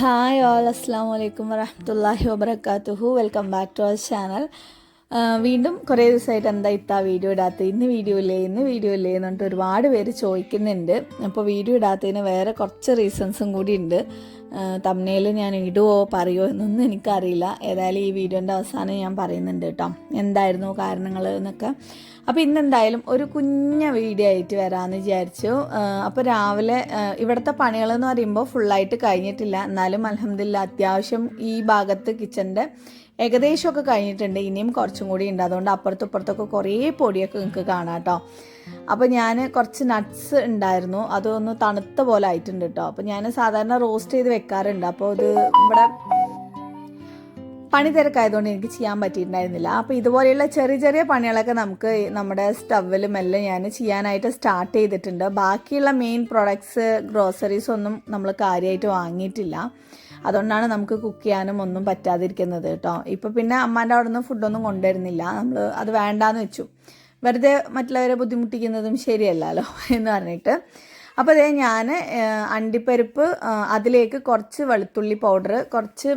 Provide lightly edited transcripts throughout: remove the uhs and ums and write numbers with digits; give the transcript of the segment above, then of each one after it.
Hi all, അസ്സാം വലൈക്കും വറഹമത്തല്ലാഹി വബർക്കാത്തുഹു. Welcome back to our channel. വീണ്ടും കുറേ ദിവസമായിട്ട് എന്താ ഇത്താ വീഡിയോ ഇടാത്തത്, ഇന്ന് വീഡിയോ ഇല്ലേ എന്ന് പറഞ്ഞിട്ട് ഒരുപാട് പേര് ചോദിക്കുന്നുണ്ട്. അപ്പോൾ വീഡിയോ ഇടാത്തതിന് വേറെ കുറച്ച് റീസൺസും കൂടി ഉണ്ട്. തമ്മിൽ ഞാൻ ഇടുവോ പറയുമോ എന്നൊന്നും എനിക്കറിയില്ല. ഏതായാലും ഈ വീഡിയോൻ്റെ അവസാനം ഞാൻ പറയുന്നുണ്ട് കേട്ടോ എന്തായിരുന്നു കാരണങ്ങൾ എന്നൊക്കെ. അപ്പോൾ ഇന്നെന്തായാലും ഒരു കുഞ്ഞ വീഡിയോ ആയിട്ട് വരാമെന്ന് വിചാരിച്ചു. അപ്പോൾ രാവിലെ ഇവിടുത്തെ പണികളെന്ന് പറയുമ്പോൾ ഫുള്ളായിട്ട് കഴിഞ്ഞിട്ടില്ല, എന്നാലും അൽഹംദുലില്ലാ അത്യാവശ്യം ഈ ഭാഗത്ത് കിച്ചൻ്റെ ഏകദേശമൊക്കെ കഴിഞ്ഞിട്ടുണ്ട്. ഇനിയും കുറച്ചും കൂടി ഉണ്ട്. അതുകൊണ്ട് അപ്പുറത്തും ഇപ്പുറത്തൊക്കെ കുറേ പൊടിയൊക്കെ നിങ്ങൾക്ക് കാണാം കേട്ടോ. അപ്പോൾ ഞാൻ കുറച്ച് നട്ട്സ് ഉണ്ടായിരുന്നു, അതൊന്ന് തണുത്ത പോലെ ആയിട്ടുണ്ട് കേട്ടോ. അപ്പോൾ ഞാൻ സാധാരണ റോസ്റ്റ് ചെയ്ത് വെക്കാറുണ്ട്. അപ്പോൾ ഇത് ഇവിടെ പണി തിരക്കായതുകൊണ്ട് എനിക്ക് ചെയ്യാൻ പറ്റിയിട്ടുണ്ടായിരുന്നില്ല. അപ്പോൾ ഇതുപോലെയുള്ള ചെറിയ ചെറിയ പണികളൊക്കെ നമുക്ക് നമ്മുടെ സ്റ്റവിലും എല്ലാം ഞാൻ ചെയ്യാനായിട്ട് സ്റ്റാർട്ട് ചെയ്തിട്ടുണ്ട്. ബാക്കിയുള്ള മെയിൻ പ്രൊഡക്ട്സ് ഗ്രോസറീസ് ഒന്നും നമ്മൾ കാര്യമായിട്ട് വാങ്ങിയിട്ടില്ല. അതുകൊണ്ടാണ് നമുക്ക് കുക്ക് ചെയ്യാനും ഒന്നും പറ്റാതിരിക്കുന്നത് കേട്ടോ. ഇപ്പോൾ പിന്നെ അമ്മാൻ്റെ അവിടെ നിന്ന് ഫുഡൊന്നും കൊണ്ടുവരുന്നില്ല, നമ്മൾ അത് വേണ്ടാന്ന് വെച്ചു. വെറുതെ മറ്റുള്ളവരെ ബുദ്ധിമുട്ടിക്കുന്നതും ശരിയല്ലല്ലോ എന്ന് പറഞ്ഞിട്ട്. അപ്പോൾ അതേ ഞാൻ അണ്ടിപ്പരിപ്പ്, അതിലേക്ക് കുറച്ച് വെളുത്തുള്ളി പൗഡർ, കുറച്ച്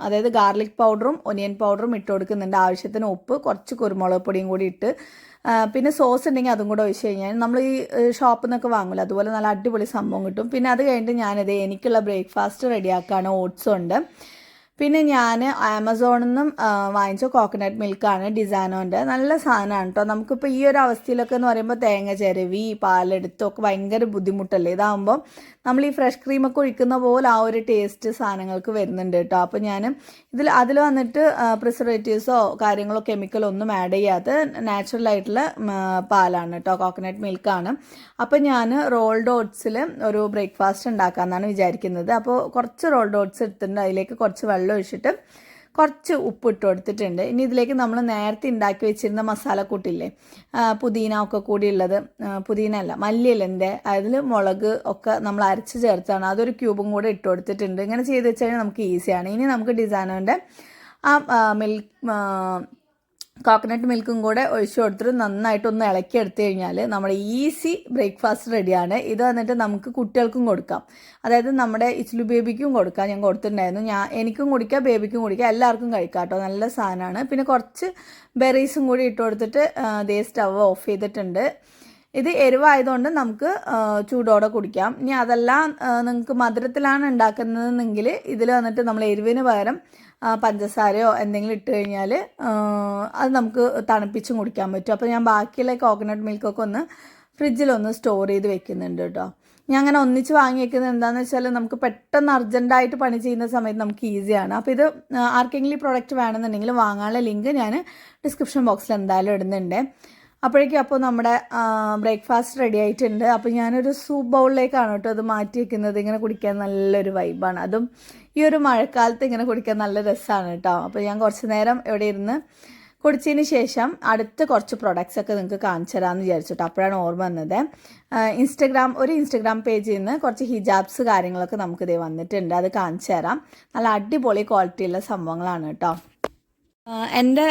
അതായത് ഗാർലിക് പൗഡറും ഒനിയൻ പൗഡറും ഇട്ട് കൊടുക്കുന്നുണ്ട്. ആവശ്യത്തിന് ഉപ്പ്, കുറച്ച് കുരുമുളക് പൊടിയും കൂടി ഇട്ട്, പിന്നെ സോസ് ഉണ്ടെങ്കിൽ അതും കൂടെ ഒഴിച്ച് കഴിഞ്ഞാൽ നമ്മൾ ഈ ഷോപ്പിൽ നിന്നൊക്കെ വാങ്ങില്ല, അതുപോലെ നല്ല അടിപൊളി സംഭവം കിട്ടും. പിന്നെ അത് കഴിഞ്ഞിട്ട് ഞാനിത് എനിക്കുള്ള ബ്രേക്ക്ഫാസ്റ്റ് റെഡിയാക്കുകയാണ്. ഓട്സും ഉണ്ട്. പിന്നെ ഞാൻ ആമസോണിൽ നിന്നും വാങ്ങിച്ച കോക്കനട്ട് മിൽക്കാണ്, ഡിസാനോൻ്റെ. നല്ല സാധനമാണ് കേട്ടോ. നമുക്കിപ്പോൾ ഈ ഒരു അവസ്ഥയിലൊക്കെ എന്ന് പറയുമ്പോൾ തേങ്ങ ചിരവി പാലെടുത്തൊക്കെ ഭയങ്കര ബുദ്ധിമുട്ടല്ലേ. ഇതാകുമ്പോൾ നമ്മൾ ഈ ഫ്രഷ് ക്രീമൊക്കെ ഒഴിക്കുന്ന പോലെ ആ ഒരു ടേസ്റ്റ് സാധനങ്ങൾക്ക് വരുന്നുണ്ട് കേട്ടോ. അപ്പോൾ ഞാൻ അതിൽ വന്നിട്ട് പ്രിസർവേറ്റീവ്സോ കാര്യങ്ങളോ കെമിക്കലോ ഒന്നും ആഡ് ചെയ്യാത്ത നാച്ചുറലായിട്ടുള്ള പാലാണ് കേട്ടോ, കോക്കനട്ട് മിൽക്കാണ്. അപ്പോൾ ഞാൻ റോൾഡ് ഓട്സിൽ ഒരു ബ്രേക്ക്ഫാസ്റ്റ് ഉണ്ടാക്കാമെന്നാണ് വിചാരിക്കുന്നത്. അപ്പോൾ കുറച്ച് റോൾഡ് ഓട്സ് എടുത്തിട്ടുണ്ട്, അതിലേക്ക് കുറച്ച് വെള്ളം ഒഴിച്ചിട്ട് കുറച്ച് ഉപ്പ് ഇട്ട് കൊടുത്തിട്ടുണ്ട്. ഇനി ഇതിലേക്ക് നമ്മൾ നേരത്തെ ഉണ്ടാക്കി വെച്ചിരുന്ന മസാലക്കൂട്ടില്ലേ, പുതിന ഒക്കെ കൂടി ഉള്ളത്, പുതിന അല്ല മല്ലിയിലൻ്റെ, അതിൽ മുളക് ഒക്കെ നമ്മൾ അരച്ച് ചേർത്താണ്, അതൊരു ക്യൂബും കൂടെ ഇട്ട് കൊടുത്തിട്ടുണ്ട്. ഇങ്ങനെ ചെയ്ത് വെച്ച് കഴിഞ്ഞാൽ നമുക്ക് ഈസിയാണ്. ഇനി നമുക്ക് ഡിസാനോൻ്റെ ആ കോക്കനട്ട് മിൽക്കും കൂടെ ഒഴിച്ചു കൊടുത്തിട്ട് നന്നായിട്ടൊന്ന് ഇളക്കി എടുത്തു കഴിഞ്ഞാൽ നമ്മുടെ ഈസി ബ്രേക്ക്ഫാസ്റ്റ് റെഡിയാണ്. ഇത് വന്നിട്ട് നമുക്ക് കുട്ടികൾക്കും കൊടുക്കാം, അതായത് നമ്മുടെ ഇസ്ലു ബേബിക്കും കൊടുക്കാം. ഞാൻ കൊടുത്തിട്ടുണ്ടായിരുന്നു, എനിക്കും കുടിക്കാം, ബേബിക്കും കുടിക്കാം, എല്ലാവർക്കും കഴിക്കാം കേട്ടോ. നല്ല സാധനമാണ്. പിന്നെ കുറച്ച് ബെറീസും കൂടി ഇട്ട് കൊടുത്തിട്ട് ദേ സ്റ്റവ് ഓഫ് ചെയ്തിട്ടുണ്ട്. ഇത് എരിവായതുകൊണ്ട് നമുക്ക് ചൂടോടെ കുടിക്കാം. ഇനി അതെല്ലാം നിങ്ങൾക്ക് മധുരത്തിലാണ് ഉണ്ടാക്കുന്നതെങ്കിൽ ഇതിൽ വന്നിട്ട് നമ്മൾ എരിവിന് പകരം പഞ്ചസാരയോ എന്തെങ്കിലും ഇട്ട് കഴിഞ്ഞാൽ അത് നമുക്ക് തണുപ്പിച്ചും കുടിക്കാൻ പറ്റും. അപ്പോൾ ഞാൻ ബാക്കിയുള്ള കോക്കനട്ട് മിൽക്കൊക്കെ ഒന്ന് ഫ്രിഡ്ജിലൊന്ന് സ്റ്റോർ ചെയ്ത് വെക്കുന്നുണ്ട് കേട്ടോ. ഞാൻ അങ്ങനെ ഒന്നിച്ച് വാങ്ങി വെക്കുന്നത് എന്താണെന്ന് വെച്ചാൽ നമുക്ക് പെട്ടെന്ന് അർജൻറ്റായിട്ട് പണി ചെയ്യുന്ന സമയത്ത് നമുക്ക് ഈസിയാണ്. അപ്പോൾ ഇത് ആർക്കെങ്കിലും ഈ പ്രോഡക്റ്റ് വേണമെന്നുണ്ടെങ്കിൽ വാങ്ങാനുള്ള ലിങ്ക് ഞാൻ ഡിസ്ക്രിപ്ഷൻ ബോക്സിൽ എന്തായാലും ഇടുന്നുണ്ട്. അപ്പോഴേക്കും അപ്പോൾ നമ്മുടെ ബ്രേക്ക്ഫാസ്റ്റ് റെഡി ആയിട്ടുണ്ട്. അപ്പോൾ ഞാനൊരു സൂപ്പ് ബൗളിലേക്കാണ് കേട്ടോ അത് മാറ്റി വയ്ക്കുന്നത്. ഇങ്ങനെ കുടിക്കാൻ നല്ലൊരു വൈബാണ്, അതും ഈ ഒരു മഴക്കാലത്ത് ഇങ്ങനെ കുടിക്കാൻ നല്ല രസമാണ് കേട്ടോ. അപ്പോൾ ഞാൻ കുറച്ച് നേരം ഇവിടെ ഇരുന്ന് കുടിച്ചതിന് ശേഷം അടുത്ത കുറച്ച് പ്രൊഡക്ട്സ് ഒക്കെ നിങ്ങൾക്ക് കാണിച്ചു തരാമെന്ന് വിചാരിച്ചിട്ട് അപ്പോഴാണ് ഓർമ്മ വന്നത്. ഒരു ഇൻസ്റ്റഗ്രാം പേജിൽ നിന്ന് കുറച്ച് ഹിജാബ്സ് കാര്യങ്ങളൊക്കെ നമുക്കിതേ വന്നിട്ടുണ്ട്, അത് കാണിച്ചു തരാം. നല്ല അടിപൊളി ക്വാളിറ്റിയുള്ള സംഭവങ്ങളാണ് കേട്ടോ. എൻ്റെ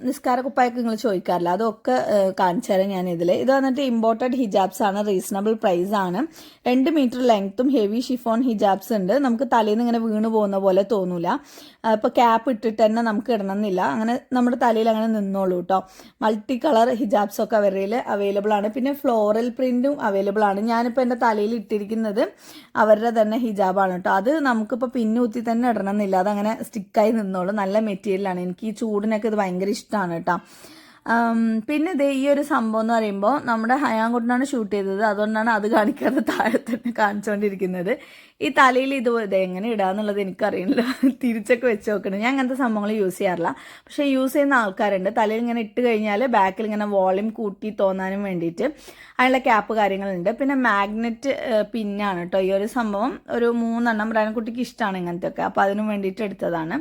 നിസ്കാര കുപ്പായൊക്കെ നിങ്ങൾ ചോദിക്കാറില്ല, അതൊക്കെ കാണിച്ചു തരാം ഞാൻ ഇതിൽ. ഇത് വന്നിട്ട് ഇമ്പോർട്ടഡ് ഹിജാബ്സ് ആണ്, റീസണബിൾ പ്രൈസ് ആണ്. 2 മീറ്റർ ലെങ്ത്തും ഹെവി ഷിഫോൺ ഹിജാബ്സ് ഉണ്ട്. നമുക്ക് തലയിൽ നിന്ന് ഇങ്ങനെ വീണ് പോകുന്ന പോലെ തോന്നൂല. ഇപ്പോൾ ക്യാപ്പ് ഇട്ടിട്ട് തന്നെ നമുക്ക് ഇടണമെന്നില്ല, അങ്ങനെ നമ്മുടെ തലയിൽ അങ്ങനെ നിന്നോളൂ കേട്ടോ. മൾട്ടി കളർ ഹിജാബ്സ് ഒക്കെ അവരുടെ അവൈലബിൾ ആണ്. പിന്നെ ഫ്ലോറൽ പ്രിൻറ്റും അവൈലബിൾ ആണ്. ഞാനിപ്പോൾ എൻ്റെ തലയിൽ ഇട്ടിരിക്കുന്നത് അവരുടെ തന്നെ ഹിജാബാണ് കേട്ടോ. അത് നമുക്കിപ്പോൾ പിന്നുകുത്തി തന്നെ ഇടണമെന്നില്ല, അതങ്ങനെ സ്റ്റിക്കായി നിന്നോളൂ. നല്ല മെറ്റീരിയലാണ്. എനിക്ക് ഈ ചൂടിനൊക്കെ ഇത് ഭയങ്കര ഇഷ്ടമാണ് കേട്ടോ. പിന്നെ ഇത് ഈ ഒരു സംഭവം എന്ന് പറയുമ്പോൾ നമ്മുടെ ഹയാൻകുട്ടനാണ് ഷൂട്ട് ചെയ്തത്, അതുകൊണ്ടാണ് അത് കാണിക്കാതെ താഴെ തന്നെ കാണിച്ചുകൊണ്ടിരിക്കുന്നത്. ഈ തലയിൽ ഇത് എങ്ങനെ ഇടാന്നുള്ളത് എനിക്കറിയില്ല, തിരിച്ചൊക്കെ വെച്ച് നോക്കണം. ഞാൻ അങ്ങനത്തെ സംഭവങ്ങൾ യൂസ് ചെയ്യാറില്ല, പക്ഷേ യൂസ് ചെയ്യുന്ന ആൾക്കാരുണ്ട്. തലയിൽ ഇങ്ങനെ ഇട്ട് കഴിഞ്ഞാൽ ബാക്കിൽ ഇങ്ങനെ വോളിയം കൂട്ടി തോന്നാനും വേണ്ടിയിട്ട് അതിനുള്ള ക്യാപ്പ് കാര്യങ്ങളുണ്ട്. പിന്നെ മാഗ്നറ്റ് പിന്നാണ് കേട്ടോ ഈ ഒരു സംഭവം. ഒരു 3 എണ്ണം റാനക്കുട്ടിക്ക് ഇഷ്ടമാണ് ഇങ്ങനത്തെ ഒക്കെ, അപ്പോൾ അതിനു വേണ്ടിയിട്ട് എടുത്തതാണ്.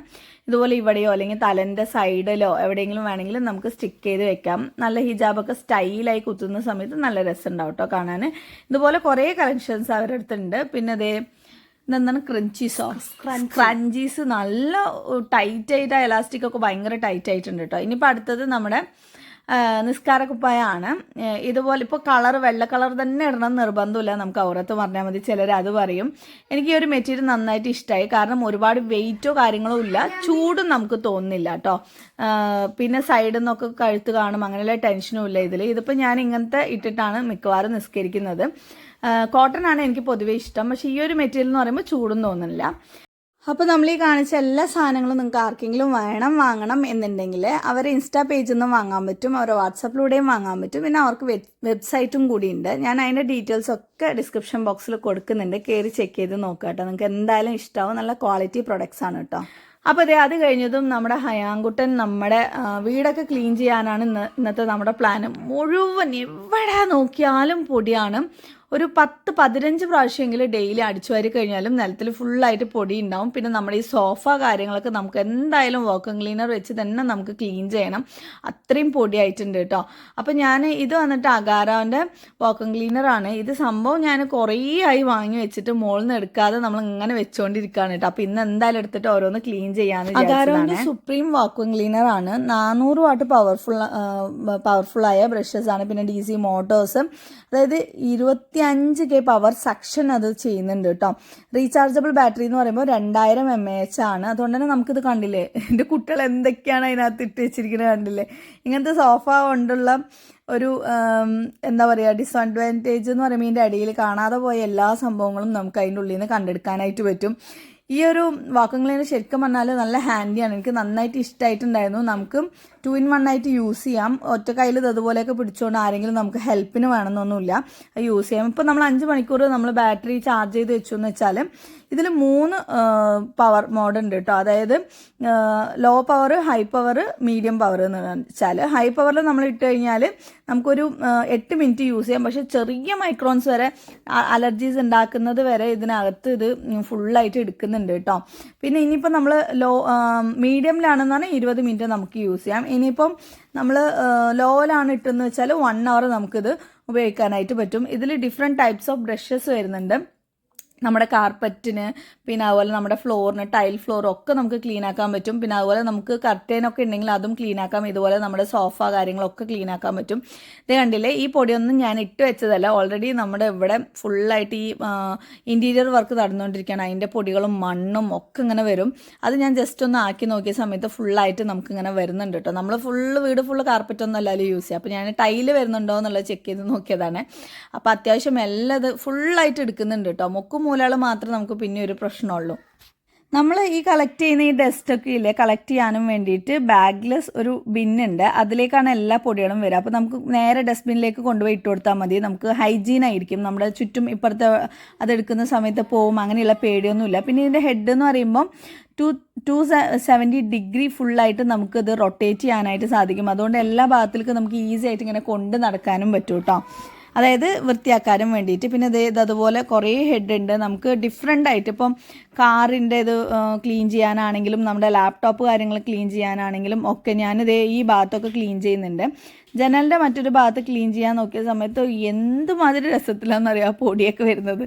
ഇതുപോലെ ഇവിടെയോ അല്ലെങ്കിൽ തലേൻ്റെ സൈഡിലോ എവിടെയെങ്കിലും വേണമെങ്കിലും നമുക്ക് സ്റ്റിക്ക് ചെയ്ത് വെക്കാം. നല്ല ഹിജാബൊക്കെ സ്റ്റൈലായി കുത്തുന്ന സമയത്ത് നല്ല രസം ഉണ്ടാവും കേട്ടോ കാണാൻ. ഇതുപോലെ കുറേ കളക്ഷൻസ് അവരുടെ അടുത്തുണ്ട്. പിന്നെ അതേ ഇതെന്താണ് ക്രഞ്ചീസ് നല്ല ടൈറ്റ് ആയിട്ട്, എലാസ്റ്റിക് ഒക്കെ ഭയങ്കര ടൈറ്റ് ആയിട്ടുണ്ട് കേട്ടോ. ഇനിയിപ്പോൾ അടുത്തത് നമ്മുടെ നിസ്കാര കുപ്പായമാണ്. ഇതുപോലെ ഇപ്പോൾ വെള്ള കളർ തന്നെ ഇടണം നിർബന്ധമില്ല, നമുക്ക് ഔറത്ത് പറഞ്ഞാൽ മതി, ചിലർ അത് പറയും. എനിക്ക് ഈ ഒരു മെറ്റീരിയൽ നന്നായിട്ട് ഇഷ്ടമായി, കാരണം ഒരുപാട് വെയിറ്റോ കാര്യങ്ങളോ ഇല്ല, ചൂടും നമുക്ക് തോന്നുന്നില്ല കേട്ടോ. പിന്നെ സൈഡിൽ നിന്നൊക്കെ കഴുത്ത് കാണും, അങ്ങനെയുള്ള ടെൻഷനും ഇല്ല ഇതിപ്പോൾ ഞാൻ ഇങ്ങനത്തെ ഇട്ടിട്ടാണ് മിക്കവാറും നിസ്കരിക്കുന്നത്. കോട്ടൺ ആണ് എനിക്ക് പൊതുവേ ഇഷ്ടം, പക്ഷേ ഈ ഒരു മെറ്റീരിയൽ എന്ന് പറയുമ്പോൾ ചൂടും തോന്നുന്നില്ല. അപ്പോൾ നമ്മൾ ഈ കാണിച്ച എല്ലാ സാധനങ്ങളും നിങ്ങൾക്ക് ആർക്കെങ്കിലും വാങ്ങണം എന്നുണ്ടെങ്കിൽ അവരെ ഇൻസ്റ്റാ പേജിൽ നിന്നും വാങ്ങാൻ പറ്റും, അവരെ വാട്സപ്പിലൂടെയും വാങ്ങാൻ പറ്റും. പിന്നെ അവർക്ക് വെബ്സൈറ്റും കൂടിയുണ്ട്. ഞാൻ അതിൻ്റെ ഡീറ്റെയിൽസ് ഒക്കെ ഡിസ്ക്രിപ്ഷൻ ബോക്സിൽ കൊടുക്കുന്നുണ്ട്, കയറി ചെക്ക് ചെയ്ത് നോക്കുക കേട്ടോ. നിങ്ങൾക്ക് എന്തായാലും ഇഷ്ടമാവും, നല്ല ക്വാളിറ്റി പ്രൊഡക്ട്സ് ആണ് കേട്ടോ. അപ്പോൾ അത് കഴിഞ്ഞതും നമ്മുടെ ഹയാങ്കുട്ടൻ നമ്മുടെ വീടൊക്കെ ക്ലീൻ ചെയ്യാനാണ് ഇന്നത്തെ നമ്മുടെ പ്ലാന്. മുഴുവൻ എവിടെ നോക്കിയാലും പൊടിയാണ്. ഒരു 10-15 പ്രാവശ്യമെങ്കിലും ഡെയിലി അടിച്ചു വാരി കഴിഞ്ഞാലും നിലത്തിൽ ഫുള്ളായിട്ട് പൊടി ഉണ്ടാവും. പിന്നെ നമ്മുടെ ഈ സോഫ കാര്യങ്ങളൊക്കെ നമുക്ക് എന്തായാലും വാക്വം ക്ലീനർ വെച്ച് തന്നെ നമുക്ക് ക്ലീൻ ചെയ്യണം, അത്രയും പൊടിയായിട്ടുണ്ട് കേട്ടോ. അപ്പോൾ ഞാൻ ഇത് വന്നിട്ട് അഗാരോൻ്റെ വാക്വം ക്ലീനറാണ്. ഇത് സംഭവം ഞാൻ കുറേ ആയി വാങ്ങി വെച്ചിട്ട് മുകളിൽ നിന്ന് എടുക്കാതെ നമ്മൾ ഇങ്ങനെ വെച്ചുകൊണ്ടിരിക്കുകയാണ് കേട്ടോ. അപ്പോൾ ഇന്ന് എന്തായാലും എടുത്തിട്ട് ഓരോന്ന് ക്ലീൻ ചെയ്യാന്ന്. അഗാരോൻ്റെ സുപ്രീം വാക്വം ക്ലീനറാണ്. 400 വാട്ട് പവർഫുള്ളായ ബ്രഷസ് ആണ്. പിന്നെ DC മോട്ടോഴ്സ്, അതായത് 25K പവർ സക്ഷൻ അത് ചെയ്യുന്നുണ്ട് കേട്ടോ. റീചാർജബിൾ ബാറ്ററി എന്ന് പറയുമ്പോൾ 2000 mAh ആണ്. അതുകൊണ്ട് തന്നെ നമുക്കിത് കണ്ടില്ലേ, എൻ്റെ കുട്ടികൾ എന്തൊക്കെയാണ് അതിനകത്ത് ഇട്ട് വെച്ചിരിക്കുന്നത് കണ്ടില്ലേ. ഇങ്ങനത്തെ സോഫ കൊണ്ടുള്ള ഒരു എന്താ പറയുക ഡിസഡ്വാൻറ്റേജ് എന്ന് പറയുമ്പോൾ ഇതിൻ്റെ അടിയിൽ കാണാതെ പോയ എല്ലാ സംഭവങ്ങളും നമുക്ക് അതിൻ്റെ ഉള്ളിൽ നിന്ന് കണ്ടെടുക്കാനായിട്ട് പറ്റും. ഈ ഒരു വാക്വം ക്ലീനർ ശരിക്കും പറഞ്ഞാൽ നല്ല ഹാൻഡിയാണ്, എനിക്ക് നന്നായിട്ട് ഇഷ്ടമായിട്ടുണ്ടായിരുന്നു. നമുക്ക് 2-in-1 ആയിട്ട് യൂസ് ചെയ്യാം. ഒറ്റ കയ്യിൽ അതുപോലെയൊക്കെ പിടിച്ചുകൊണ്ട് ആരെങ്കിലും നമുക്ക് ഹെൽപ്പിന് വേണമെന്നൊന്നുമില്ല, യൂസ് ചെയ്യാം. ഇപ്പോൾ നമ്മൾ 5 മണിക്കൂർ നമ്മൾ ബാറ്ററി ചാർജ് ചെയ്ത് വെച്ചു എന്ന് വെച്ചാൽ ഇതിൽ 3 പവർ മോഡ് ഉണ്ട് കേട്ടോ. അതായത് low power, high power, medium power എന്ന് വെച്ചാൽ ഹൈ പവറിൽ നമ്മൾ ഇട്ട് കഴിഞ്ഞാൽ നമുക്കൊരു 8 മിനിറ്റ് യൂസ് ചെയ്യാം. പക്ഷേ ചെറിയ മൈക്രോൺസ് വരെ അലർജീസ് ഉണ്ടാക്കുന്നത് വരെ ഇതിനകത്ത് ഇത് ഫുള്ളായിട്ട് എടുക്കുന്നുണ്ട് കേട്ടോ. പിന്നെ ഇനിയിപ്പോൾ നമ്മൾ മീഡിയമിലാണെന്നാണ് 20 മിനിറ്റ് നമുക്ക് യൂസ് ചെയ്യാം. ഇനിയിപ്പം നമ്മൾ ലോയിലാണ് ഇട്ടെന്ന് വെച്ചാൽ 1 hour നമുക്കിത് ഉപയോഗിക്കാനായിട്ട് പറ്റും. ഇതിൽ ഡിഫറെൻറ്റ് ടൈപ്സ് ഓഫ് ബ്രഷസ് വരുന്നുണ്ട്. നമ്മുടെ കാർപ്പറ്റിന്, പിന്നെ അതുപോലെ നമ്മുടെ ഫ്ലോറിന്, ടൈൽ ഫ്ലോറൊക്കെ നമുക്ക് ക്ലീൻ ആക്കാൻ പറ്റും. പിന്നെ അതുപോലെ നമുക്ക് കർട്ടനൊക്കെ ഉണ്ടെങ്കിൽ അതും ക്ലീൻ ആക്കാം. ഇതുപോലെ നമ്മുടെ സോഫ കാര്യങ്ങളൊക്കെ ക്ലീൻ ആക്കാൻ പറ്റും. ഇത് കണ്ടില്ലേ, ഈ പൊടിയൊന്നും ഞാൻ ഇട്ട് വെച്ചതല്ല, ഓൾറെഡി നമ്മുടെ ഇവിടെ ഫുള്ളായിട്ട് ഈ ഇൻറ്റീരിയർ വർക്ക് നടന്നുകൊണ്ടിരിക്കുകയാണ്. അതിൻ്റെ പൊടികളും മണ്ണും ഒക്കെ ഇങ്ങനെ വരും. അത് ഞാൻ ജസ്റ്റ് ഒന്ന് ആക്കി നോക്കിയ സമയത്ത് ഫുള്ളായിട്ട് നമുക്കിങ്ങനെ വരുന്നുണ്ട് കേട്ടോ. നമ്മൾ വീട് ഫുള്ള് കാർപ്പറ്റൊന്നും അല്ലല്ലോ യൂസ് ചെയ്യുക. അപ്പോൾ ഞാൻ ടൈല് വരുന്നുണ്ടോ എന്നുള്ളത് ചെക്ക് ചെയ്ത് നോക്കിയതാണ്. അപ്പോൾ അത്യാവശ്യം എല്ലാം ഇത് ഫുള്ളായിട്ട് എടുക്കുന്നുണ്ട് കേട്ടോ. മുക്കും മൂലകൾ മാത്രമേ നമുക്ക് പിന്നെ ഒരു പ്രശ്നമുള്ളൂ. നമ്മൾ ഈ കളക്ട് ചെയ്യുന്ന ഈ ഡസ്റ്റൊക്കെ ഇല്ലേ, കളക്ട് ചെയ്യാനും വേണ്ടിയിട്ട് ബാഗ്ലെസ് ഒരു ബിന്നുണ്ട്, അതിലേക്കാണ് എല്ലാ പൊടികളും വരിക. അപ്പോൾ നമുക്ക് നേരെ ഡസ്റ്റ്ബിന്നിലേക്ക് കൊണ്ടുപോയി ഇട്ട് കൊടുത്താൽ മതി. നമുക്ക് ഹൈജീൻ ആയിരിക്കും, നമ്മുടെ ചുറ്റും ഇപ്പുറത്തെ അതെടുക്കുന്ന സമയത്ത് പോവും, അങ്ങനെയുള്ള പേടിയൊന്നുമില്ല. പിന്നെ ഇതിൻ്റെ ഹെഡ് എന്ന് പറയുമ്പം 270 ഡിഗ്രി ഫുള്ളായിട്ട് നമുക്കിത് റൊട്ടേറ്റ് ചെയ്യാനായിട്ട് സാധിക്കും. അതുകൊണ്ട് എല്ലാ ഭാഗത്തിലേക്കും നമുക്ക് ഈസി ആയിട്ട് ഇങ്ങനെ കൊണ്ട് നടക്കാനും പറ്റും കേട്ടോ, അതായത് വൃത്തിയാക്കാനും വേണ്ടിയിട്ട്. പിന്നെ ഇത് അതുപോലെ കുറേ ഹെഡ് ഉണ്ട്, നമുക്ക് ഡിഫറെൻ്റ് ആയിട്ട്. ഇപ്പം കാറിൻ്റെ ഇത് ക്ലീൻ ചെയ്യാനാണെങ്കിലും നമ്മുടെ ലാപ്ടോപ്പ് കാര്യങ്ങൾ ക്ലീൻ ചെയ്യാനാണെങ്കിലും ഒക്കെ ഞാനിത് ഈ ഭാഗത്തൊക്കെ ക്ലീൻ ചെയ്യുന്നുണ്ട്. ജനലിൻ്റെ മറ്റൊരു ഭാഗത്ത് ക്ലീൻ ചെയ്യാൻ നോക്കിയ സമയത്ത് എന്തുമാതിരി രസത്തിലാണെന്നറിയാം പൊടിയൊക്കെ വരുന്നത്.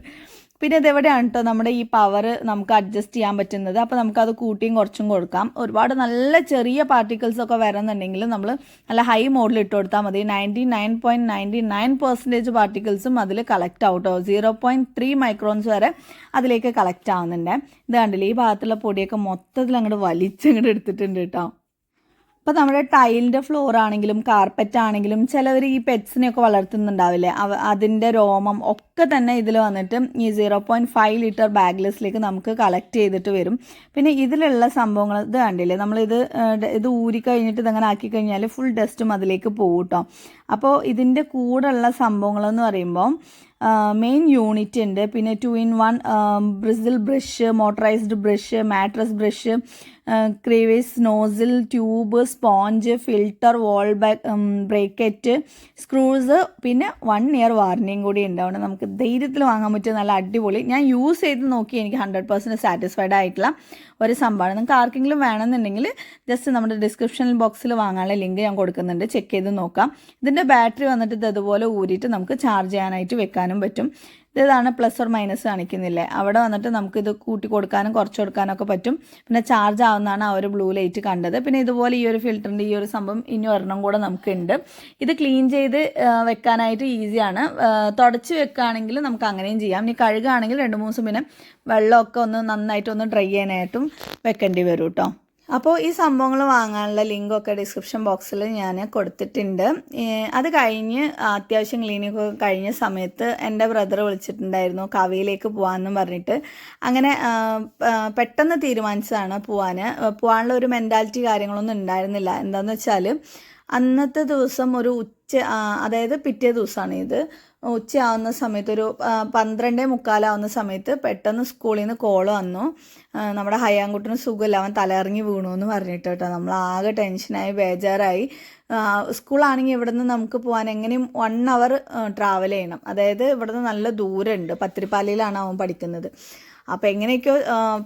പിന്നെ ഇതെവിടെയാണ് കേട്ടോ നമ്മുടെ ഈ പവർ നമുക്ക് അഡ്ജസ്റ്റ് ചെയ്യാൻ പറ്റുന്നത്. അപ്പോൾ നമുക്കത് കൂട്ടിയും കുറച്ചും കൊടുക്കാം. ഒരുപാട് നല്ല ചെറിയ പാർട്ടിക്കിൾസൊക്കെ വരുന്നുണ്ടെങ്കിൽ നമ്മൾ നല്ല ഹൈ മോഡിൽ ഇട്ട് കൊടുത്താൽ മതി. 99.99% പാർട്ടിക്കിൾസും അതിൽ കളക്ട് ആവട്ടോ. 0.3 മൈക്രോൺസ് വരെ അതിലേക്ക് കളക്ട് ആവുന്നുണ്ട്. ഇത് കണ്ടില്ലേ, ഈ ഭാഗത്തുള്ള പൊടിയൊക്കെ മൊത്തത്തിൽ അങ്ങോട്ട് വലിച്ചങ്ങോട്ട് എടുത്തിട്ടുണ്ട് കേട്ടോ. അപ്പോൾ നമ്മുടെ ടൈലിൻ്റെ ഫ്ലോർ ആണെങ്കിലും കാർപ്പറ്റ് ആണെങ്കിലും ചിലവർ ഈ പെറ്റ്സിനെയൊക്കെ വളർത്തുന്നുണ്ടാവില്ലേ, അതിൻ്റെ രോമം ഒക്കെ തന്നെ ഇതിൽ വന്നിട്ട് ഈ 0.5 ലിറ്റർ ബാഗ്ലെസ്സിലേക്ക് നമുക്ക് കളക്ട് ചെയ്തിട്ട് വരും. പിന്നെ ഇതിലുള്ള സംഭവങ്ങൾ ഇത് കണ്ടില്ലേ, ഇത് ഊരിക്കഴിഞ്ഞിട്ട് ഇതങ്ങനെ ആക്കി കഴിഞ്ഞാൽ ഫുൾ ഡസ്റ്റും അതിലേക്ക് പോകും കേട്ടോ. അപ്പോൾ ഇതിൻ്റെ കൂടെയുള്ള സംഭവങ്ങളെന്ന് പറയുമ്പോൾ മെയിൻ യൂണിറ്റ് ഉണ്ട്, പിന്നെ 2-in-1 bristle brush, motorised brush, mattress brush, crevice nozzle, tube, sponge, filter, wall bracket, screws, പിന്നെ 1 ഇയർ വാറണ്ടിയും കൂടി ഉണ്ടാവുന്നത്. നമുക്ക് ധൈര്യത്തിൽ വാങ്ങാൻ പറ്റിയ നല്ല അടിപൊളി, ഞാൻ യൂസ് ചെയ്ത് നോക്കി എനിക്ക് 100% സാറ്റിസ്ഫൈഡ് ആയിട്ടുള്ള ഒരു സംഭവമാണ്. നിങ്ങൾക്ക് ആർക്കെങ്കിലും വേണമെന്നുണ്ടെങ്കിൽ ജസ്റ്റ് നമ്മുടെ ഡിസ്ക്രിപ്ഷൻ ബോക്സിൽ വാങ്ങാനുള്ള ലിങ്ക് ഞാൻ കൊടുക്കുന്നുണ്ട്, ചെക്ക് ചെയ്ത് നോക്കാം. ഇതിൻ്റെ ഇതിൻ്റെ ബാറ്ററി വന്നിട്ട് ഇതുപോലെ ഊരിയിട്ട് നമുക്ക് ചാർജ് ചെയ്യാനായിട്ട് വെക്കാനും പറ്റും. ഇതാണ് പ്ലസ് ഓർ മൈനസ് കാണിക്കുന്നില്ലേ, അവിടെ വന്നിട്ട് നമുക്കിത് കൂട്ടി കൊടുക്കാനും കുറച്ച് കൊടുക്കാനൊക്കെ പറ്റും. പിന്നെ ചാർജ് ആവുന്നതാണ് ആ ഒരു ബ്ലൂ ലൈറ്റ് കണ്ടത്. പിന്നെ ഇതുപോലെ ഈ ഒരു ഫിൽറ്ററിൻ്റെ ഈ ഒരു സംഭവം ഇനി ഒരെണ്ണം കൂടെ നമുക്കുണ്ട്. ഇത് ക്ലീൻ ചെയ്ത് വെക്കാനായിട്ട് ഈസിയാണ്. തുടച്ച് വെക്കുകയാണെങ്കിൽ നമുക്ക് അങ്ങനെയും ചെയ്യാം. ഇനി കഴുകുകയാണെങ്കിൽ 2-3 ദിവസം പിന്നെ വെള്ളമൊക്കെ ഒന്ന് നന്നായിട്ടൊന്ന് ഡ്രൈ ചെയ്യാനായിട്ടും വെക്കേണ്ടി വരും കേട്ടോ. അപ്പോൾ ഈ സംഭവങ്ങൾ വാങ്ങാനുള്ള ലിങ്കൊക്കെ ഡിസ്ക്രിപ്ഷൻ ബോക്സിൽ ഞാൻ കൊടുത്തിട്ടുണ്ട്. അത് കഴിഞ്ഞ് അത്യാവശ്യം ക്ലീനിക്കൊക്കെ കഴിഞ്ഞ സമയത്ത് എൻ്റെ ബ്രദർ വിളിച്ചിട്ടുണ്ടായിരുന്നു കവയിലേക്ക് പോകാമെന്നും പറഞ്ഞിട്ട്. അങ്ങനെ പെട്ടെന്ന് തീരുമാനിച്ചതാണ് പോകാനുള്ള ഒരു മെൻറ്റാലിറ്റി കാര്യങ്ങളൊന്നും ഉണ്ടായിരുന്നില്ല. എന്താണെന്ന് വെച്ചാൽ അന്നത്തെ ദിവസം ഒരു അതായത് പിറ്റേ ദിവസമാണ് ഇത്, ഉച്ചയാവുന്ന സമയത്ത് ഒരു 12:45 സമയത്ത് പെട്ടെന്ന് സ്കൂളിൽ നിന്ന് കോള് വന്നു. നമ്മുടെ ഹയാൻകുട്ടിന് സുഖമില്ല, അവൻ തലയിറങ്ങി വീണു എന്ന് പറഞ്ഞിട്ട് കേട്ടോ. നമ്മൾ ആകെ ടെൻഷനായി ബേജാറായി. സ്കൂളാണെങ്കിൽ ഇവിടെ നിന്ന് നമുക്ക് പോകാൻ എങ്ങനെയും 1 hour ട്രാവൽ ചെയ്യണം. അതായത് ഇവിടെ നിന്ന് നല്ല ദൂരമുണ്ട്, പത്തിരിപ്പാലയിലാണ് അവൻ പഠിക്കുന്നത്. അപ്പം എങ്ങനെയൊക്കെയോ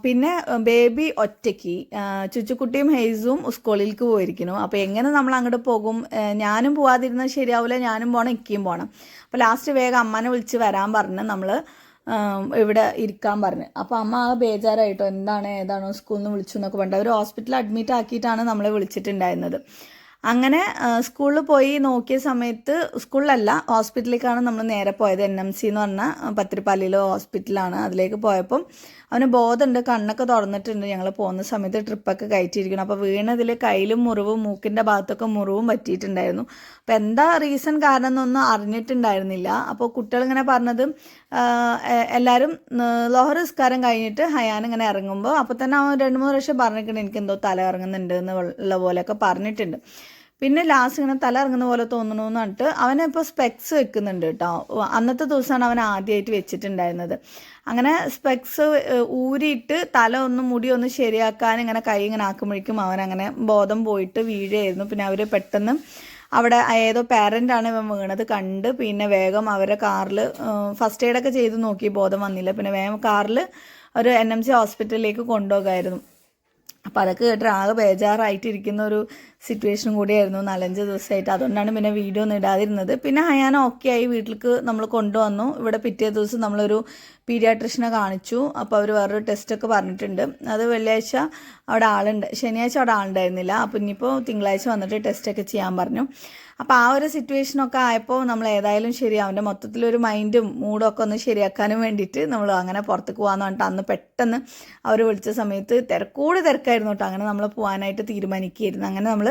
പിന്നെ ബേബി ഒറ്റയ്ക്ക്, ചുച്ചുക്കുട്ടിയും ഹെയ്സും സ്കൂളിലേക്ക് പോയിരിക്കുന്നു. അപ്പോൾ എങ്ങനെ നമ്മൾ അങ്ങോട്ട് പോകും? ഞാനും പോവാതിരുന്നാൽ ശരിയാവില്ല, ഞാനും പോകണം, ഇക്കയും പോകണം. അപ്പോൾ ലാസ്റ്റ് വേഗം അമ്മനെ വിളിച്ച് വരാൻ പറഞ്ഞ് നമ്മൾ ഇവിടെ ഇരിക്കാൻ പറഞ്ഞു. അപ്പോൾ അമ്മ ആ ബേജാറായിട്ടോ, ഏതാണോ സ്കൂളിൽ നിന്ന് വിളിച്ചു എന്നൊക്കെ പറഞ്ഞിട്ട് അവർ ഹോസ്പിറ്റലിൽ അഡ്മിറ്റ് ആക്കിയിട്ടാണ് നമ്മളെ വിളിച്ചിട്ടുണ്ടായിരുന്നത്. അങ്ങനെ സ്കൂളിൽ പോയി നോക്കിയ സമയത്ത്, സ്കൂളിലല്ല ഹോസ്പിറ്റലിലേക്കാണ് നമ്മൾ നേരെ പോയത്. NMC എന്ന് പറഞ്ഞ പത്തിരിപ്പാലയിലെ ഹോസ്പിറ്റലാണ്. അതിലേക്ക് പോയപ്പം അവന് ബോധമുണ്ട്, കണ്ണൊക്കെ തുറന്നിട്ടുണ്ട്. ഞങ്ങൾ പോകുന്ന സമയത്ത് ട്രിപ്പൊക്കെ കയറ്റിയിരിക്കണം. അപ്പോൾ വീണതിൽ കയ്യിലും മുറിവും മൂക്കിൻ്റെ ഭാഗത്തൊക്കെ മുറിവും പറ്റിയിട്ടുണ്ടായിരുന്നു. അപ്പോൾ എന്താ റീസൺ കാരണം എന്നൊന്നും അറിഞ്ഞിട്ടുണ്ടായിരുന്നില്ല. അപ്പോൾ കുട്ടികളിങ്ങനെ പറഞ്ഞത്, എല്ലാവരും ലോഹർ നിസ്കാരം കഴിഞ്ഞിട്ട് ഹയാൻ ഇങ്ങനെ ഇറങ്ങുമ്പോൾ അപ്പോൾ തന്നെ അവൻ 2-3 പ്രാവശ്യം പറഞ്ഞിട്ടുണ്ട് എനിക്ക് എന്തോ തല ഇറങ്ങുന്നുണ്ട് എന്നുള്ള പോലെയൊക്കെ പറഞ്ഞിട്ടുണ്ട്. പിന്നെ ലാസ്റ്റ് ഇങ്ങനെ തല ഇറങ്ങുന്ന പോലെ തോന്നണമെന്ന് പറഞ്ഞിട്ട് അവനിപ്പോൾ സ്പെക്സ് വെക്കുന്നുണ്ട് കേട്ടോ. അന്നത്തെ ദിവസമാണ് അവൻ ആദ്യമായിട്ട് വെച്ചിട്ടുണ്ടായിരുന്നത്. അങ്ങനെ സ്പെക്സ് ഊരിയിട്ട് മുടി ഒന്ന് ശരിയാക്കാൻ ഇങ്ങനെ കൈ ഇങ്ങനെ ആക്കുമ്പോഴേക്കും അവനങ്ങനെ ബോധം പോയിട്ട് വീഴുകയായിരുന്നു. പിന്നെ അവർ പെട്ടെന്ന് അവിടെ ഏതോ പാരൻ്റാണ് ഇവൻ വീണത് കണ്ട് പിന്നെ വേഗം അവരെ കാറിൽ ഫസ്റ്റ് എയ്ഡൊക്കെ ചെയ്ത് നോക്കി, ബോധം വന്നില്ല. പിന്നെ വേഗം കാറിൽ ഒരു NMC ഹോസ്പിറ്റലിലേക്ക് കൊണ്ടുപോകായിരുന്നു. അപ്പോൾ അതൊക്കെ കേട്ടിട്ട് ആകെ ബേജാറായിട്ടിരിക്കുന്ന ഒരു സിറ്റുവേഷനും കൂടിയായിരുന്നു 4-5 ദിവസമായിട്ട്. അതുകൊണ്ടാണ് പിന്നെ വീഡിയോ ഒന്നും ഇടാതിരുന്നത്. പിന്നെ ഹയാൻ ഓക്കെ ആയി വീട്ടിലേക്ക് നമ്മൾ കൊണ്ടുവന്നു. ഇവിടെ പിറ്റേ ദിവസം നമ്മളൊരു പീഡിയാട്രിഷനെ കാണിച്ചു. അപ്പോൾ അവർ വേറൊരു ടെസ്റ്റൊക്കെ പറഞ്ഞിട്ടുണ്ട്. അത് വെള്ളിയാഴ്ച അവിടെ ആളുണ്ട്, ശനിയാഴ്ച അവിടെ ആളുണ്ടായിരുന്നില്ല. അപ്പോൾ ഇനിയിപ്പോൾ തിങ്കളാഴ്ച വന്നിട്ട് ടെസ്റ്റൊക്കെ ചെയ്യാൻ പറഞ്ഞു. അപ്പോൾ ആ ഒരു സിറ്റുവേഷനൊക്കെ ആയപ്പോൾ നമ്മൾ ഏതായാലും ശരി, അവൻ്റെ മൊത്തത്തിലൊരു മൈൻഡും മൂഡും ഒക്കെ ഒന്ന് ശരിയാക്കാനും വേണ്ടിയിട്ട് നമ്മൾ അങ്ങനെ പുറത്തേക്ക് പോകാമെന്ന് പറഞ്ഞിട്ട് അന്ന് പെട്ടെന്ന് അവർ വിളിച്ച സമയത്ത് തിരക്കായിരുന്നു കേട്ടോ. അങ്ങനെ നമ്മൾ പോകാനായിട്ട് തീരുമാനിക്കുകയായിരുന്നു. അങ്ങനെ നമ്മൾ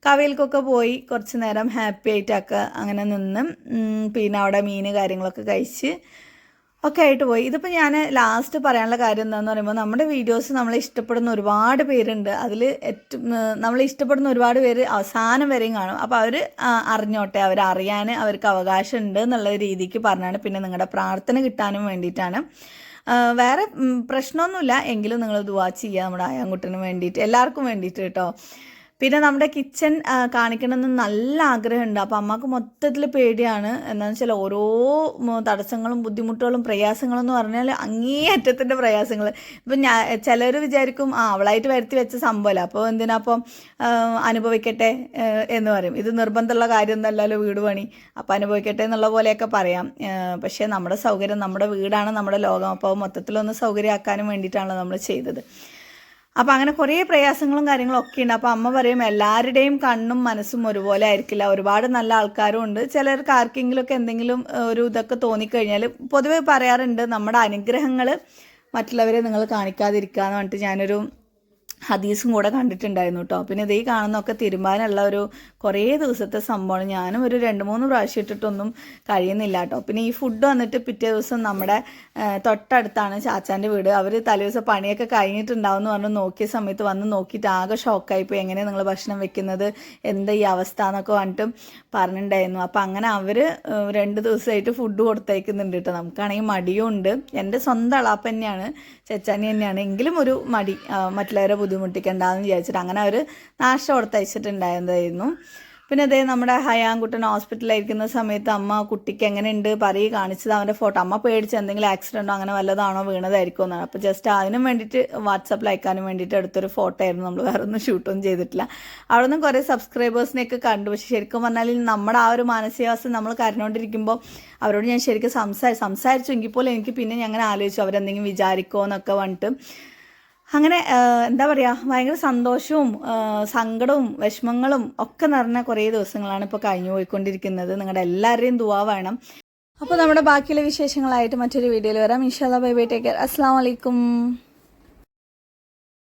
കവയിലേക്കൊക്കെ പോയി കുറച്ച് നേരം ഹാപ്പി ആയിട്ടൊക്കെ അങ്ങനെ നിന്ന് പിന്നെ അവിടെ മീൻ കാര്യങ്ങളൊക്കെ കഴിച്ച് ഒക്കെ ആയിട്ട് പോയി. ഇതിപ്പോൾ ഞാൻ ലാസ്റ്റ് പറയാനുള്ള കാര്യം എന്താണെന്ന് പറയുമ്പോൾ, നമ്മുടെ വീഡിയോസ് നമ്മളെ ഇഷ്ടപ്പെടുന്ന ഒരുപാട് പേരുണ്ട്. അതിൽ നമ്മളെ ഇഷ്ടപ്പെടുന്ന ഒരുപാട് പേര് അവസാനം വരെയും കാണും. അപ്പോൾ അവർ അറിഞ്ഞോട്ടെ, അവരറിയാൻ അവർക്ക് അവകാശമുണ്ട് എന്നുള്ള രീതിക്ക് പറഞ്ഞാണ്. പിന്നെ നിങ്ങളുടെ പ്രാർത്ഥന കിട്ടാനും വേണ്ടിയിട്ടാണ്. വേറെ പ്രശ്നമൊന്നുമില്ല, എങ്കിലും നിങ്ങൾ ദുആ ചെയ്യുക നമ്മുടെ ആയാൻകുട്ടന് വേണ്ടിയിട്ട്, എല്ലാവർക്കും വേണ്ടിയിട്ട് കേട്ടോ. പിന്നെ നമ്മുടെ കിച്ചൺ കാണിക്കണമെന്ന് നല്ല ആഗ്രഹമുണ്ട്. അപ്പോൾ അമ്മക്ക് മൊത്തത്തിൽ പേടിയാണ്. എന്താണെന്ന് വെച്ചാൽ ഓരോ തടസ്സങ്ങളും ബുദ്ധിമുട്ടുകളും പ്രയാസങ്ങളും എന്ന് പറഞ്ഞാൽ അങ്ങേയറ്റത്തിൻ്റെ പ്രയാസങ്ങൾ. ഇപ്പം ചിലർ വിചാരിക്കും അവളായിട്ട് വരുത്തി വെച്ച സംഭവമല്ല, അപ്പോൾ എന്തിനാ അപ്പം അനുഭവിക്കട്ടെ എന്ന് പറയും. ഇത് നിർബന്ധമുള്ള കാര്യമൊന്നുമല്ലല്ലോ വീട് പണി, അപ്പോൾ അനുഭവിക്കട്ടെ എന്നുള്ള പോലെയൊക്കെ പറയാം. പക്ഷേ നമ്മുടെ സൗകര്യം, നമ്മുടെ വീടാണ് നമ്മുടെ ലോകം. അപ്പോൾ മൊത്തത്തിലൊന്ന് സൗകര്യമാക്കാനും വേണ്ടിയിട്ടാണല്ലോ നമ്മൾ ചെയ്തത്. അപ്പോൾ അങ്ങനെ കുറേ പ്രയാസങ്ങളും കാര്യങ്ങളും ഒക്കെ ഉണ്ട്. അപ്പോൾ അമ്മ പറയും എല്ലാവരുടെയും കണ്ണും മനസ്സും ഒരുപോലെ ആയിരിക്കില്ല, ഒരുപാട് നല്ല ആൾക്കാരും ഉണ്ട്. ചിലർക്ക് ആർക്കെങ്കിലുമൊക്കെ എന്തെങ്കിലും ഒരു ഇതൊക്കെ തോന്നിക്കഴിഞ്ഞാൽ പൊതുവെ പറയാറുണ്ട്, നമ്മുടെ അനുഗ്രഹങ്ങൾ മറ്റുള്ളവരെ നിങ്ങൾ കാണിക്കാതിരിക്കുക എന്ന് പറഞ്ഞിട്ട് ഞാനൊരു ഹദീസും കൂടെ കണ്ടിട്ടുണ്ടായിരുന്നു കേട്ടോ. പിന്നെ ഇതേ കാണുന്നതൊക്കെ തിരുമ്പാനുള്ള ഒരു കുറേ ദിവസത്തെ സംഭവമാണ്. ഞാനും ഒരു 2-3 പ്രാവശ്യം ഇട്ടിട്ടൊന്നും കഴിയുന്നില്ല കേട്ടോ. പിന്നെ ഈ ഫുഡ് വന്നിട്ട് പിറ്റേ ദിവസം നമ്മുടെ തൊട്ടടുത്താണ് ചാച്ചാൻ്റെ വീട്. അവർ തലേദിവസം പണിയൊക്കെ കഴിഞ്ഞിട്ടുണ്ടാവും എന്ന് പറഞ്ഞ് നോക്കിയ സമയത്ത് വന്ന് നോക്കിയിട്ട് ആകെ ഷോക്കായിപ്പോൾ, എങ്ങനെ നിങ്ങൾ ഭക്ഷണം വെക്കുന്നത്, എന്താ ഈ അവസ്ഥ എന്നൊക്കെ പറഞ്ഞിട്ടും പറഞ്ഞിട്ടുണ്ടായിരുന്നു. അപ്പോൾ അങ്ങനെ അവർ 2 ദിവസമായിട്ട് ഫുഡ് കൊടുത്തയക്കുന്നുണ്ട് കേട്ടോ. നമുക്കാണെങ്കിൽ മടിയും ഉണ്ട്. എൻ്റെ സ്വന്തം അളാപ്പ് തന്നെയാണ്, ചെച്ചാനി തന്നെയാണ്, എങ്കിലും ഒരു മടി, മറ്റുള്ളവരെ ബുദ്ധിമുട്ടിക്കണ്ടെന്ന് വിചാരിച്ചിട്ട് അങ്ങനെ അവർ നാശം കൊടുത്തയച്ചിട്ടുണ്ടായിരുന്നതായിരുന്നു. പിന്നെ അതേ നമ്മുടെ ഹയാൻകുട്ടൻ ഹോസ്പിറ്റലിലായിരിക്കുന്ന സമയത്ത് അമ്മ കുട്ടിക്ക് എങ്ങനെയുണ്ട് കാണിച്ചത് അവൻ്റെ ഫോട്ടോ. അമ്മ പേടിച്ച് എന്തെങ്കിലും ആക്സിഡൻറ്റോ അങ്ങനെ വല്ലതാണോ വീണതായിരിക്കും എന്നാണ്. അപ്പോൾ ജസ്റ്റ് അതിനും വേണ്ടിയിട്ട് വാട്സാപ്പിൽ അയക്കാനും വേണ്ടിയിട്ട് എടുത്തൊരു ഫോട്ടോ ആയിരുന്നു. നമ്മൾ വേറെ ഒന്നും ഷൂട്ടൊന്നും ചെയ്തിട്ടില്ല. അവിടെ നിന്ന് കുറേ സബ്സ്ക്രൈബേഴ്സിനെയൊക്കെ കണ്ടു. പക്ഷെ ശരിക്കും പറഞ്ഞാൽ നമ്മുടെ ആ ഒരു മാനസികാവസ്ഥ നമ്മൾ കരഞ്ഞുകൊണ്ടിരിക്കുമ്പോൾ അവരോട് ഞാൻ ശരിക്കും സംസാരിച്ചു എങ്കിൽ പോലും എനിക്ക് പിന്നെ ഞാൻ അങ്ങനെ ആലോചിച്ചു അവരെന്തെങ്കിലും വിചാരിക്കുമോ എന്നൊക്കെ പറഞ്ഞിട്ട്. അങ്ങനെ എന്താ പറയുക, ഭയങ്കര സന്തോഷവും സങ്കടവും വിഷമങ്ങളും ഒക്കെ നിറഞ്ഞ കുറേ ദിവസങ്ങളാണ് ഇപ്പോൾ കഴിഞ്ഞു പോയിക്കൊണ്ടിരിക്കുന്നത്. നിങ്ങളുടെ എല്ലാവരുടെയും ദുആ വേണം. അപ്പോൾ നമ്മുടെ ബാക്കിയുള്ള വിശേഷങ്ങളായിട്ട് മറ്റൊരു വീഡിയോയിൽ വരാം. ഇൻഷാല്ലാ. Bye bye, take care. അസ്സലാമു അലൈക്കും.